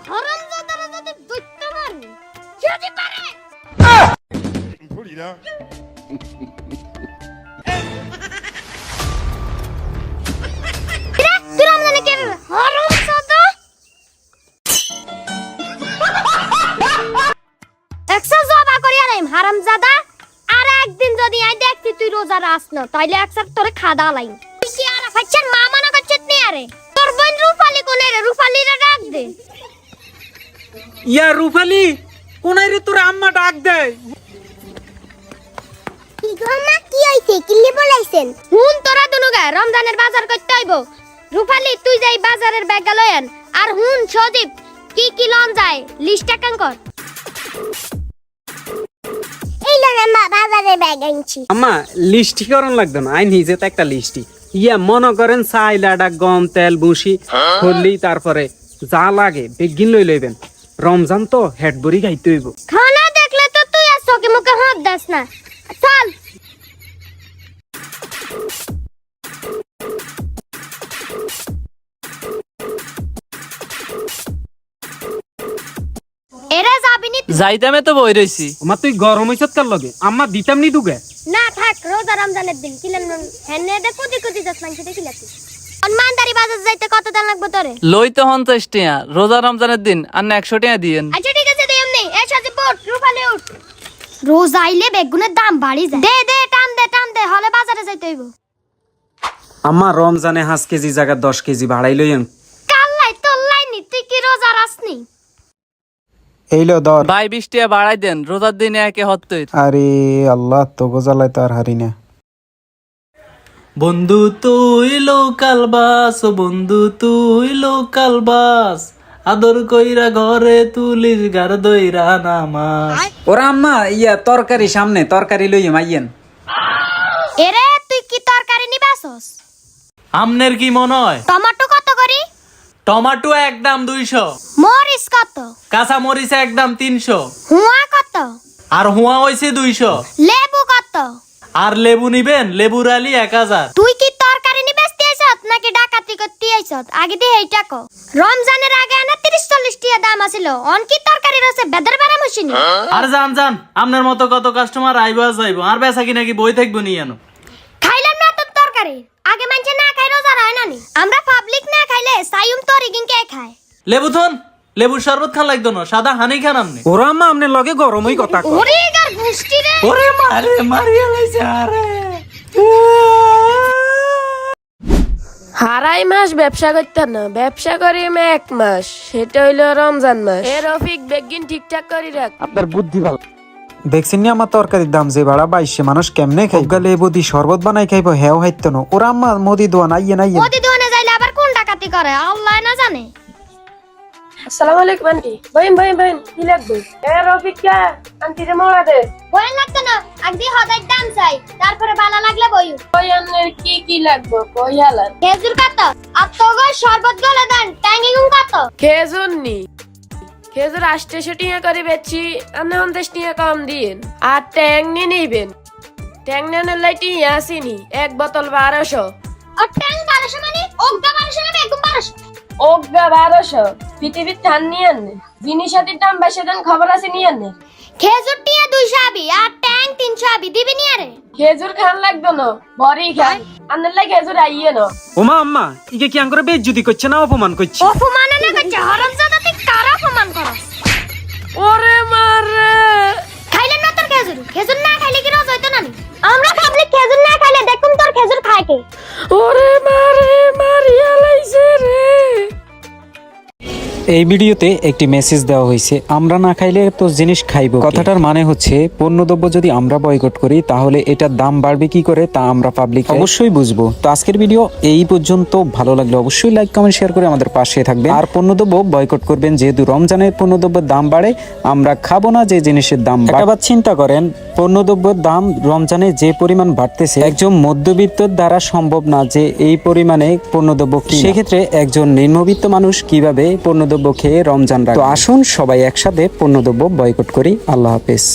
হারামজাদারা যদি দৈত্য মারি যদি পারে ভুলিরা তুই রমজানে কে হারামজাদা একশো জবা করিয়া নাইম হারামজাদা আর একদিন যদি আই দেখতি তুই রোজা রাস না তাইলে একসার তোরে খাদা লাইম তুই কি আর ফাচ্চার মা মানা করছিস নি আরে তোর বোন রূপালী কোনে রে রূপালীরে ডাক দে ইয়া রূপালী কোনাই রে তোর আম্মা ডাক দেয় কি গো মা কি হইছে কিল্লি বলাইছেন হুন তোরা দুনুগা রমজানের বাজার করতে হইব রূপালী তুই যাই বাজারের ব্যাগ লয়ান আর হুন সজীব কি কি লন যায় লিস্টটা কান কর এই লগে মা বাজারের ব্যাগ আনছি আম্মা লিস্টি করন লাগতো না আই নিজে তো একটা লিস্টি ইয়া মনে করেন চাইলাডা গম তেল বুসি হললি তারপরে যা লাগে বেগিন লই লইবেন রমজান তো হেড বড়ি খাইতে হইব খানা দেখলে তো তুই আর চোখে মুখে হাত দাস না চল এরা যাবিনি যাইতামে তো বই রইছি আমার তুই গরম হইছত কার লগে আম্মা দিতাম নি দুগে না থাক রোজা রমজানের দিন কিলেন হেনে দে কুদি কুদি দস মাংস দেখিলাতি মানদারি বাজার যাইতে কত দাম লাগবে তোরে লই তো 50 টাকা রোজা রমজানের দিন আর 100 টাকা দিয়েন আচ্ছা ঠিক আছে দেম নেই এর সাথে পড় রূপালী উঠ রোজ আইলে বেগুনের দাম বাড়ি যায় দে দে টান দে হলে বাজারে যাইতে হইব আম্মা রমজানে 5 কেজি জায়গা 10 কেজি ভাড়াই লইয়েন কাল্লাই তোল্লাই নি তুই কি রোজা রাসনি এইলো দর ভাই 20 টাকা বাড়াই দেন রোজার দিনে একে হত্যই আরে আল্লাহ তো গোজালাই তো আর হারি না বন্ধু তুই লোকাল বাস বন্ধু তুই লোকাল বাস আদর কইরা ঘরে তুলিস গার দইরা নামাজ ওরা আম্মা ইয়া তরকারি সামনে তরকারি লইয়ে মাইয়েন এরে তুই কি তরকারি নিবাসস আমনের কি মনে হয় টমেটো কত করি টমেটো একদম 200 মরিচ কত কাঁচা মরিচ একদম 300 হুয়া কত আর হুয়া হইছে 200 লেবু কত আর লেবু নিবেন লেবুর আলি 1000 তুই কি তরকারি নিবাস দিয়েছত নাকি ডাকাতি করতে আইছত আগে দে এইটা কো রমজানের আগে না 30-40 টাকা দাম আছিল অন কি তরকারি রসে বেদর বারা মশিনি আর জান আপনার মতো কত কাস্টমার আইবা যাইবো আর বেচা কি নাকি বই থাকবো নি জানো খাইলাম না তো তরকারি আগে মানছে না খাই রোজা হয় না নি আমরা পাবলিক না খাইলে সাইয়ুম তরিগিন কে খায় লেবু থন লেবুর শরবত খান লাগতো না সাদা হানি খান আমনে ওরা আম্মা আমনের লগে গরমই কথা কয় ওরে গার গুষ্টি রে ওরে মারে মারিয়া লাইছে আরে হারাই মাস ব্যবসা করতাম না ব্যবসা করি আমি 1 মাস সেটা হইলো রমজান মাস এ রফিক বেগিন ঠিকঠাক করি রাখ আপনার বুদ্ধি ভালো দেখছেন নি আমার তরকারির দাম যে ভাড়া 22 মানুষ কেমনে খাই গালে বদি শরবত বানাই খাইব হেও হাইতো না ওরা আম্মা মোদি দোয়ান আইয়ে না ওদি দোনে যাইলে আবার কোন ডাকাতি করে আল্লাহ না জানে আসসালামু আলাইকুম আন্টি বইন কি লাগবে এ রফিক কে আন্টি রে মোড়া দে বইন লাগতো না আগদি হদাই দাম চাই তারপরে বালা লাগলে বইউ বইনের কি লাগবে কই হালার খেজুর কত আত্তগো শরবত গলে দেন ট্যাঙ্গিং কত খেজুর নি খেজুর 800 টাকা করে বেচি আপনি 50 টাকা কম দিয়েন আর ট্যাং নিয়ে নিবেন ট্যাং নেনের লাইটি আসেনি এক বোতল 1200 আর ট্যাং 1200 মানে ওগা 1200 না বেগুন 1200 ওগা 1200 পৃথিবীর ঠান নিয়ে আনে জিনিসের দাম বেশি দেন খবর আছে নিয়ে আনে খেজুর টিয়া 200 আবি আর ট্যাং 300 আবি দিবি নি আরে খেজুর খান লাগবে না বড়ি খান আনলে লাগে খেজুর আইয়ে না ওমা আম্মা ইকে কি আঙ্গুরে বেইজ্জতি করছে না অপমান করছে অপমান না করছে হারামজাদা তুই কারা অপমান করস ওরে মারে খাইলে না তোর খেজুর খেজুর না খাইলে কি রোজ হইতো না আমরা পাবলিক খেজুর না খাইলে দেখুন তোর খেজুর খায় কে ওরে মারে মারিয়া লাইছে রে এই ভিডিওতে একটি মেসেজ দেওয়া হয়েছে আমরা না খাইলে তো জিনিস খাইবো কথাটার মানে হচ্ছে পণ্যদ্রব্য যদি আমরা বয়কট করি তাহলে এটার দাম বাড়বে কি করে তা আমরা পাবলিক অবশ্যই বুঝবো তো আজকের ভিডিও এই পর্যন্ত ভালো লাগলে অবশ্যই লাইক কমেন্ট শেয়ার করে আমাদের পাশে থাকবেন আর পণ্যদ্রব্য বয়কট করবেন যেহেতু রমজানের পণ্যদ্রব্যের দাম বাড়ে আমরা খাবো না যে জিনিসের দাম একবার চিন্তা করেন পণ্যদ্রব্যের দাম রমজানে যে পরিমাণ বাড়তেছে একজন মধ্যবিত্তর দ্বারা সম্ভব না যে এই পরিমাণে পণ্যদ্রব্য সেক্ষেত্রে একজন নিম্নবিত্ত মানুষ কিভাবে পণ্যদ্রব্য খেয়ে রমজান রাখবে তো আসুন সবাই একসাথে পণ্যদ্রব্য বয়কট করি আল্লাহ হাফেজ।